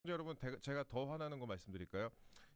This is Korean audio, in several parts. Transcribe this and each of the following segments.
여러분, 제가 더 화나는 거 말씀드릴까요?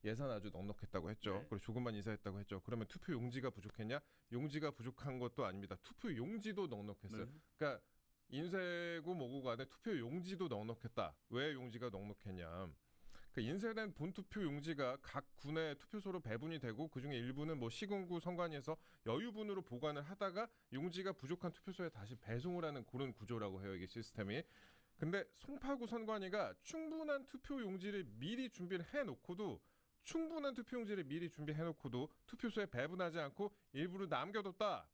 예산 아주 넉넉했다고 했죠. 네. 그리고 조금만 인사했다고 했죠. 그러면 투표 용지가 부족했냐? 용지가 부족한 것도 아닙니다. 투표 용지도 넉넉했어요. 네. 그러니까 인쇄고 뭐고 간에 투표 용지도 넉넉했다. 왜 용지가 넉넉했냐? 그 인쇄된 본투표 용지가 각 군의 투표소로 배분이 되고 그중에 일부는 뭐 시군구 선관위에서 여유분으로 보관을 하다가 용지가 부족한 투표소에 다시 배송을 하는 그런 구조라고 해요. 이게 시스템이. 근데 송파구 선관위가 충분한 투표 용지를 미리 준비를 해놓고도 투표소에 배분하지 않고 일부러 남겨뒀다.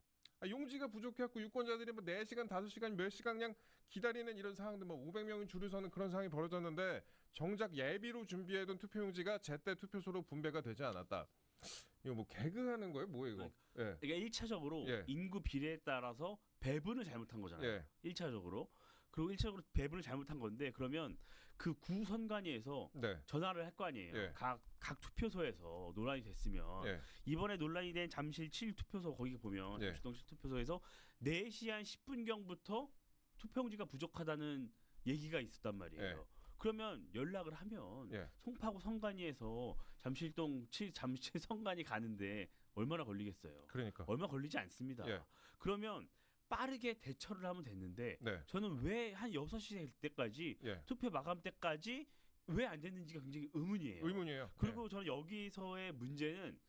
용지가 부족해갖고 유권자들이 뭐 4시간, 5시간, 몇 시간 그냥 기다리는 이런 상황들, 뭐 500명이 줄을 서는 그런 상황이 벌어졌는데 정작 예비로 준비해둔 투표용지가 제때 투표소로 분배가 되지 않았다. 이거 뭐 개그하는 거예요? 뭐예요 이거? 예. 그러니까 1차적으로 예. 인구 비례에 따라서 배분을 잘못한 거잖아요. 예. 1차적으로. 그리고 1차적으로 배분을 잘못한 건데 그러면 그 구 선관위에서 네. 전화를 할 거 아니에요. 예. 각 투표소에서 논란이 됐으면 예. 이번에 논란이 된 잠실 7투표소 거기 보면 예. 잠실동 7투표소에서 4시 한 10분경부터 투표용지가 부족하다는 얘기가 있었단 말이에요. 예. 그러면 연락을 하면 예. 송파구 선관위에서 잠실 선관위 가는데 얼마나 걸리겠어요. 그러니까. 얼마 걸리지 않습니다. 예. 그러면 빠르게 대처를 하면 됐는데 네. 저는 왜 한 6시 될 때까지 예. 투표 마감 때까지 왜 안 됐는지가 굉장히 의문이에요. 의문이에요. 그리고 저는 여기서의 문제는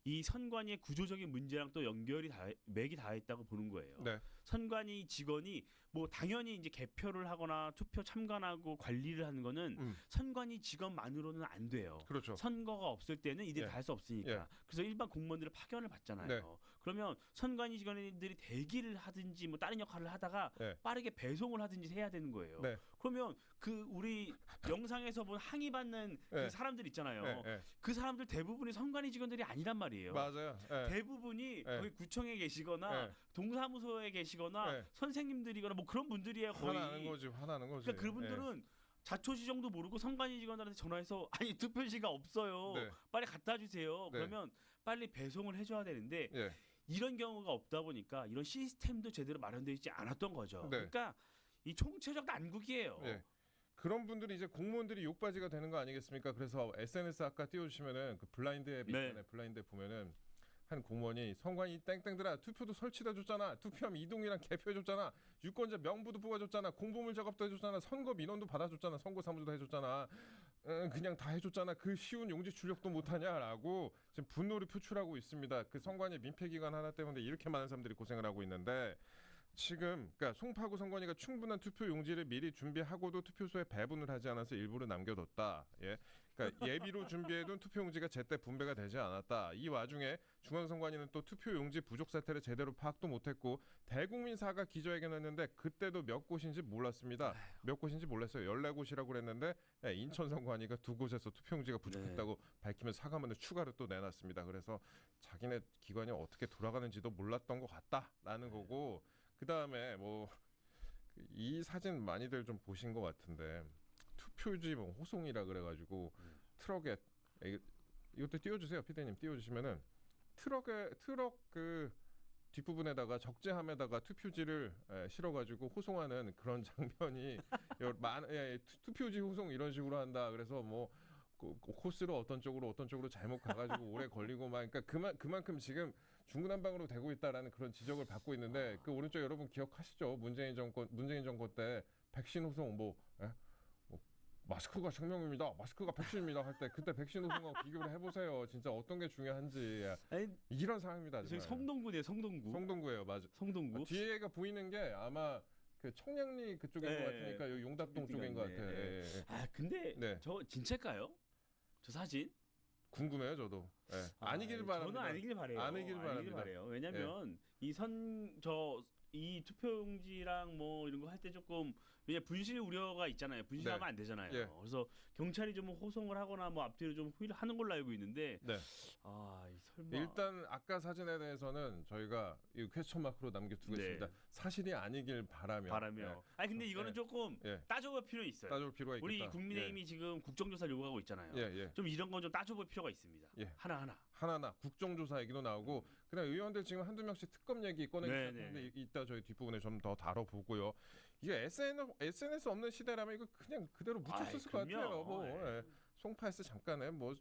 이 선관위의 구조적인 문제랑 또 연결이 맥이 닿아있다고 보는 거예요. 네. 선관위 직원이 뭐 당연히 이제 개표를 하거나 투표 참관하고 관리를 하는 거는 선관위 직원만으로는 안 돼요. 그렇죠. 선거가 없을 때는 이들이 예. 다 할 수 없으니까. 예. 그래서 일반 공무원들을 파견을 받잖아요. 네. 그러면 선관위 직원들이 대기를 하든지 뭐 다른 역할을 하다가 네. 빠르게 배송을 하든지 해야 되는 거예요. 네. 그러면 그 우리 영상에서 본 항의받는 네. 그 사람들 있잖아요. 네. 네. 그 사람들 대부분이 선관위 직원들이 아니란 말이에요. 맞아요. 예. 대부분이 네. 거기 구청에 계시거나 네. 동사무소에 계시거나 네. 선생님들이거나 뭐 그런 분들이에요. 거의. 화나는 거지. 그러니까 그분들은 자초지종도 모르고 선관위 직원들한테 전화해서 아니 투표지가 없어요. 네. 빨리 갖다 주세요. 네. 그러면 빨리 배송을 해줘야 되는데 예. 이런 경우가 없다 보니까 이런 시스템도 제대로 마련되어 있지 않았던 거죠. 네. 그러니까 이 총체적 난국이에요. 예. 그런 분들이 이제 공무원들이 욕바지가 되는 거 아니겠습니까? 그래서 SNS 아까 띄워주시면은 그 블라인드 앱 네. 있잖아요. 블라인드 앱 보면은 한 공무원이 선관위 땡땡들아 투표도 설치해 줬잖아. 투표함 이동이랑 개표해 줬잖아. 유권자 명부도 뽑아줬잖아. 공보물 작업도 해줬잖아. 선거 민원도 받아줬잖아. 선거 사무소도 해줬잖아. 그냥 다 해줬잖아. 그 쉬운 용지 출력도 못하냐라고 지금 분노를 표출하고 있습니다. 그 선관위 민폐기관 하나 때문에 이렇게 많은 사람들이 고생을 하고 있는데 지금 그러니까 송파구 선관위가 충분한 투표 용지를 미리 준비하고도 투표소에 배분을 하지 않아서 일부러 남겨뒀다. 예, 그러니까 예비로 준비해둔 투표 용지가 제때 분배가 되지 않았다. 이 와중에 중앙선관위는 또 투표 용지 부족 사태를 제대로 파악도 못했고 대국민 사과 기자회견했는데 그때도 몇 곳인지 몰랐습니다. 몇 곳인지 몰랐어요. 14곳이라고 그랬는데 인천 선관위가 2곳에서 투표 용지가 부족했다고 밝히면서 사과문을 추가로 또 내놨습니다. 그래서 자기네 기관이 어떻게 돌아가는지도 몰랐던 것 같다라는 거고. 그 다음에 뭐 이 사진 많이들 좀 보신 것 같은데 투표지 뭐 호송이라 그래가지고 트럭에 이것도 띄워주세요, 피디님. 띄워주시면은 트럭 그 뒷부분에다가 적재함에다가 투표지를 실어가지고 호송하는 그런 장면이 투표지 호송 이런 식으로 한다. 그래서 뭐 코스로 어떤 쪽으로 잘못 가가지고 오래 걸리고 막 그러니까 그만큼 지금 중구난방으로 되고 있다라는 그런 지적을 받고 있는데 그 오른쪽 여러분 기억하시죠? 문재인 정권 때 백신 호송 뭐 마스크가 생명입니다. 마스크가 백신입니다 할 때 그때 백신 호송하고 비교를 해보세요. 진짜 어떤 게 중요한지 아니, 이런 상황입니다. 저기 성동구네요. 성동구예요, 맞아. 성동구. 뒤에가 보이는 게 아마 그 청량리 그쪽인 것 같으니까 요 용답동 쪽인 것 같아요. 예. 아 근데 네. 저 진짜일까요? 저 사진? 궁금해요, 저도. 예. 아니길 바랍니다. 저는 아니길 바래요. 아니길 바랍니다. 왜냐면 이 투표용지랑 뭐 이런 거 할 때 조금 왜냐 분실 우려가 있잖아요. 분실하면 네. 안 되잖아요. 예. 그래서 경찰이 좀 호송을 하거나 뭐 앞뒤로 좀 후위를 하는 걸로 알고 있는데 네. 설마 일단 아까 사진에 대해서는 저희가 이 퀘스천 마크로 남겨두겠습니다. 네. 사실이 아니길 바라며. 예. 아니 근데 이거는 조금 예. 따져볼 필요 있어요. 따져볼 필요가 있겠다. 우리 국민의힘이 지금 국정조사를 요구하고 있잖아요. 예. 좀 이런 건 좀 따져볼 필요가 있습니다. 예. 하나하나. 국정조사 얘기도 나오고 그다음 의원들 지금 한두 명씩 특검 얘기 꺼내기 네, 시작했는데 네. 이따 저희 뒷부분에 좀 더 다뤄보고요. 이게 SNS 없는 시대라면 이거 그냥 그대로 묻혔을 것 같아요. 뭐 송파에서 잠깐에 뭐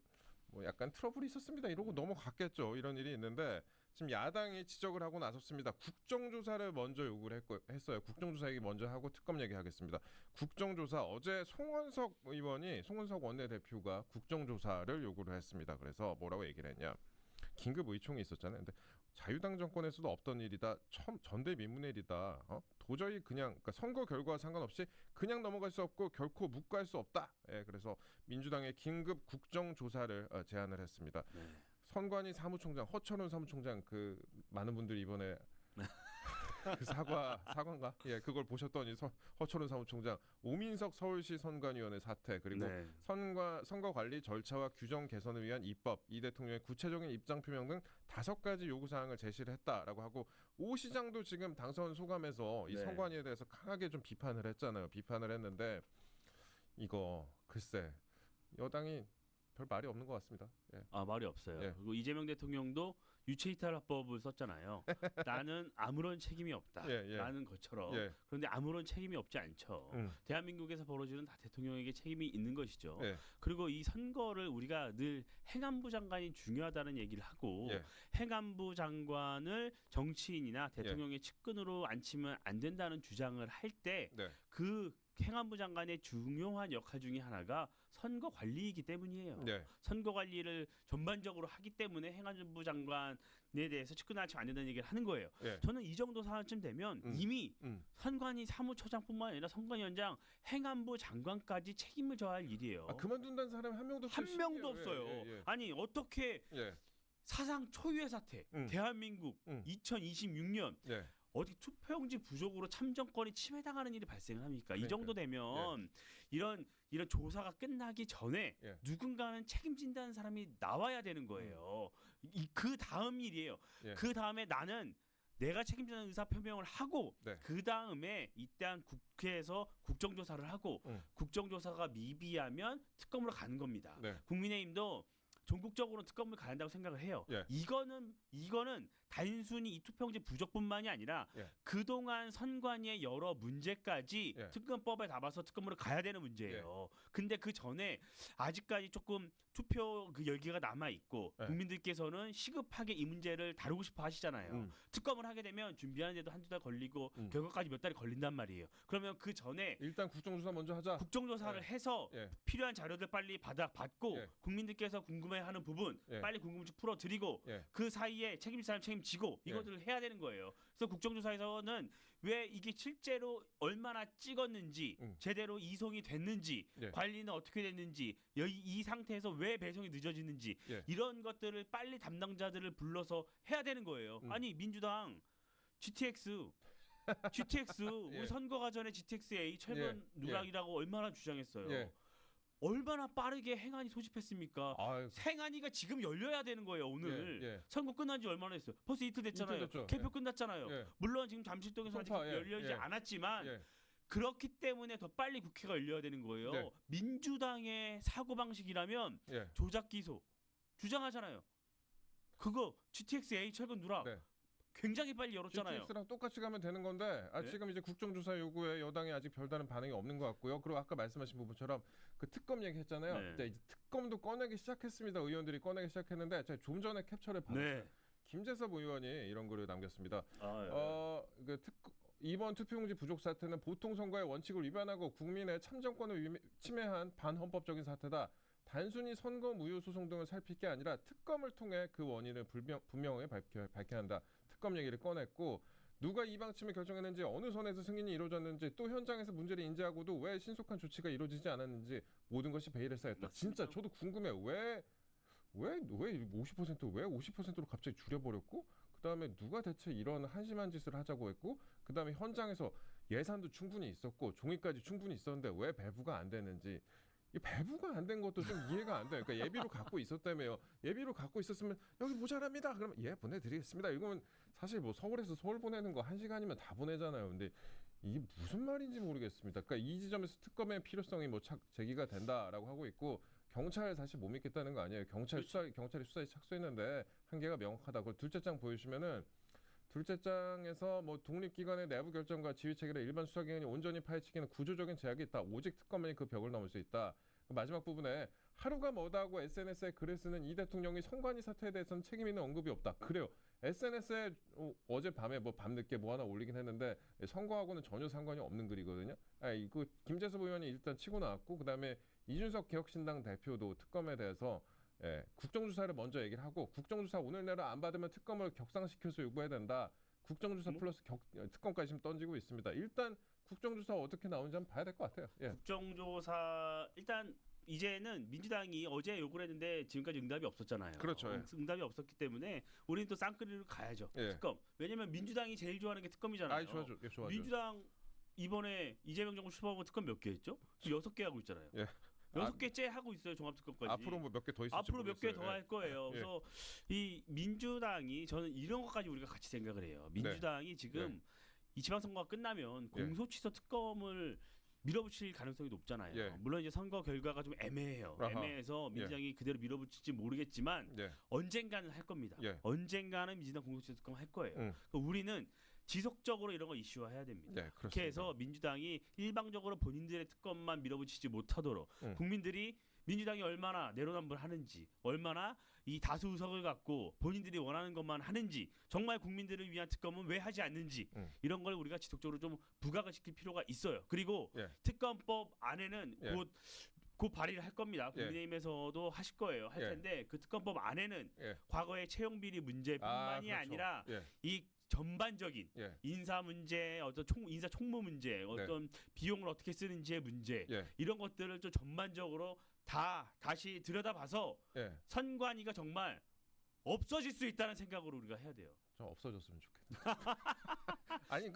약간 트러블이 있었습니다. 이러고 넘어갔겠죠. 이런 일이 있는데 지금 야당이 지적을 하고 나섰습니다. 국정조사를 먼저 요구를 했어요. 국정조사 얘기 먼저 하고 특검 얘기하겠습니다. 국정조사 어제 송원석 원내대표가 국정조사를 요구를 했습니다. 그래서 뭐라고 얘기를 했냐. 긴급 의총이 있었잖아요. 근데 자유당 정권에서도 없던 일이다. 전대미문의 일이다. 도저히 그러니까 선거 결과와 상관없이 그냥 넘어갈 수 없고 결코 묵과할 수 없다. 그래서 민주당의 긴급 국정조사를 제안을 했습니다. 선관위 사무총장 허철훈 사무총장 그 많은 분들이 이번에 그 사과인가? 그걸 보셨더니 허철훈 사무총장 오민석 서울시 선관위원회 사퇴 그리고 선거관리 절차와 규정 개선을 위한 입법 이 대통령의 구체적인 입장 표명 등 5가지 요구 사항을 제시를 했다라고 하고 오 시장도 지금 당선 소감에서 이 선관위에 대해서 강하게 좀 비판을 했잖아요. 비판을 했는데 이거 글쎄 여당이 별 말이 없는 것 같습니다. 말이 없어요. 그리고 이재명 대통령도 유체이탈법을 썼잖아요. 나는 아무런 책임이 없다. 라는 것처럼. 그런데 아무런 책임이 없지 않죠. 대한민국에서 벌어지는 다 대통령에게 책임이 있는 것이죠. 그리고 이 선거를 우리가 늘 행안부 장관이 중요하다는 얘기를 하고 행안부 장관을 정치인이나 대통령의 측근으로 앉히면 안 된다는 주장을 할 때 그 행안부 장관의 중요한 역할 중에 하나가 선거 관리이기 때문이에요. 선거 관리를 전반적으로 하기 때문에 행안부 장관에 대해서 측근하지 안 된다는 얘기를 하는 거예요. 저는 이 정도 상황쯤 되면 이미 선관위 사무처장뿐만 아니라 선관위원장, 행안부 장관까지 책임을 져야 할 일이에요. 그만둔다는 사람이 한 명도 없어요. 아니 어떻게 사상 초유의 사태, 대한민국 2026년 어디 투표용지 부족으로 참정권이 침해당하는 일이 발생을 합니까? 이 정도 되면 이런 조사가 끝나기 전에 누군가는 책임진다는 사람이 나와야 되는 거예요. 그 다음 일이에요. 그 다음에 나는 내가 책임지는 의사 표명을 하고 그 다음에 일단 국회에서 국정조사를 하고 국정조사가 미비하면 특검으로 가는 겁니다. 국민의힘도 전국적으로 특검을 가야 한다고 생각을 해요. 이거는 단순히 이 투표용지 부족뿐만이 아니라 그동안 선관위의 여러 문제까지 특검법에 담아서 특검으로 가야 되는 문제예요. 근데 그 전에 아직까지 조금 투표 그 열기가 남아 있고 국민들께서는 시급하게 이 문제를 다루고 싶어 하시잖아요. 특검을 하게 되면 준비하는데도 한두 달 걸리고 결과까지 몇 달이 걸린단 말이에요. 그러면 그 전에 일단 국정조사 먼저 하자. 국정조사를 해서 필요한 자료들 빨리 받고 국민들께서 궁금해하는 부분 빨리 궁금증 풀어드리고 그 사이에 책임질 사람 책임지고 이것들을 해야 되는 거예요. 그래서 국정조사에서는 왜 이게 실제로 얼마나 찍었는지 제대로 이송이 됐는지 관리는 어떻게 됐는지 이 상태에서 왜 배송이 늦어지는지 이런 것들을 빨리 담당자들을 불러서 해야 되는 거예요. 아니 민주당 GTX 우리 선거가 전에 GTX-A 철근 누락이라고 얼마나 주장했어요. 얼마나 빠르게 행안위 소집했습니까? 행안위가 지금 열려야 되는 거예요. 오늘 선거 끝난 지 얼마나 됐어요? 벌써 이틀 됐잖아요. 개표 끝났잖아요. 물론 지금 잠실동에서 아직 열리지 않았지만 그렇기 때문에 더 빨리 국회가 열려야 되는 거예요. 민주당의 사고방식이라면 조작 기소 주장하잖아요. 그거 GTX-A 철근 누락 굉장히 빨리 열었잖아요. GTX랑 똑같이 가면 되는 건데 지금 이제 국정조사 요구에 여당이 아직 별다른 반응이 없는 것 같고요. 그리고 아까 말씀하신 부분처럼 그 특검 얘기했잖아요. 이제 특검도 꺼내기 시작했습니다. 의원들이 꺼내기 시작했는데 제가 좀 전에 캡처를 받았어요. 김재섭 의원이 이런 글을 남겼습니다. 이번 투표용지 부족 사태는 보통 선거의 원칙을 위반하고 국민의 참정권을 침해한 반헌법적인 사태다. 단순히 선거 무효 소송 등을 살필 게 아니라 특검을 통해 그 원인을 분명하게 밝혀야 한다. 특검 얘기를 꺼냈고 누가 이 방침을 결정했는지 어느 선에서 승인이 이루어졌는지 또 현장에서 문제를 인지하고도 왜 신속한 조치가 이루어지지 않았는지 모든 것이 베일에 쌓였다. 진짜 저도 궁금해요. 왜 50%로 갑자기 줄여버렸고 그다음에 누가 대체 이런 한심한 짓을 하자고 했고 그다음에 현장에서 예산도 충분히 있었고 종이까지 충분히 있었는데 왜 배부가 안 되는지 이 배부가 안 된 것도 좀 이해가 안 돼요. 그러니까 예비로 갖고 있었다며요. 예비로 갖고 있었으면 여기 모자랍니다. 그러면 보내드리겠습니다. 이건 사실 뭐 서울에서 서울 보내는 거 1시간이면 다 보내잖아요. 근데 이게 무슨 말인지 모르겠습니다. 그러니까 이 지점에서 특검의 필요성이 뭐 제기가 된다라고 하고 있고 경찰 사실 못 믿겠다는 거 아니에요. 경찰이 수사에 착수했는데 한계가 명확하다고. 둘째 장 보여주시면은 둘째 장에서 뭐 독립기관의 내부 결정과 지휘 체계를 일반 수사기관이 온전히 파헤치기는 구조적인 제약이 있다. 오직 특검만이 그 벽을 넘을 수 있다. 그 마지막 부분에 하루가 뭐다고 SNS에 글을 쓰는 이 대통령이 선관위 사태에 대해서는 책임 있는 언급이 없다. 그래요. SNS에 어젯밤에 뭐 밤늦게 뭐 하나 올리긴 했는데 선거하고는 전혀 상관이 없는 글이거든요. 그 김재섭 의원이 일단 치고 나왔고 그다음에 이준석 개혁신당 대표도 특검에 대해서 국정조사를 먼저 얘기를 하고 국정조사 오늘 내로 안 받으면 특검을 격상시켜서 요구해야 된다. 국정조사 플러스 특검까지 지금 던지고 있습니다. 일단 국정조사 어떻게 나오는지 한번 봐야 될 것 같아요. 예. 국정조사 일단 이제는 민주당이 어제 요구를 했는데 지금까지 응답이 없었잖아요. 그렇죠. 예. 응답이 없었기 때문에 우리는 또 쌍끌이로 가야죠. 예. 특검. 왜냐면 민주당이 제일 좋아하는 게 특검이잖아요. 좋아죠. 예, 좋아죠. 민주당 이번에 이재명 정부 출범하고 특검 몇 개 했죠? 6개 하고 있잖아요. 예. 6개째 하고 있어요. 종합특검까지. 앞으로 뭐 몇 개 더 있을지 앞으로 몇 개 더 모르겠어요. 할 거예요. 예. 그래서 이 민주당이 저는 이런 것까지 우리가 같이 생각을 해요. 민주당이 지금 이 지방선거가 끝나면 공소취소 특검을 밀어붙일 가능성이 높잖아요. 예. 물론 이제 선거 결과가 좀 애매해요. 아하. 애매해서 민주당이 그대로 밀어붙일지 모르겠지만 언젠가는 할 겁니다. 언젠가는 민주당 공소취소 특검 할 거예요. 그러니까 우리는 지속적으로 이런 거 이슈화해야 됩니다. 그렇게 해서 민주당이 일방적으로 본인들의 특검만 밀어붙이지 못하도록 국민들이 민주당이 얼마나 내로남불하는지, 얼마나 이 다수 의석을 갖고 본인들이 원하는 것만 하는지, 정말 국민들을 위한 특검은 왜 하지 않는지 이런 걸 우리가 지속적으로 좀 부각을 시킬 필요가 있어요. 그리고 특검법 안에는 곧 발의를 할 겁니다. 국민의힘에서도 하실 거예요. 할 텐데 그 특검법 안에는 과거의 채용 비리 문제뿐만이 그렇죠. 아니라 이 전반적인 인사 문제, 어떤 인사 총무 문제, 어떤 비용을 어떻게 쓰는지의 문제 이런 것들을 좀 전반적으로 다시 들여다봐서 선관위가 정말 없어질 수 있다는 생각으로 우리가 해야 돼요. 좀 없어졌으면 좋겠다. 아니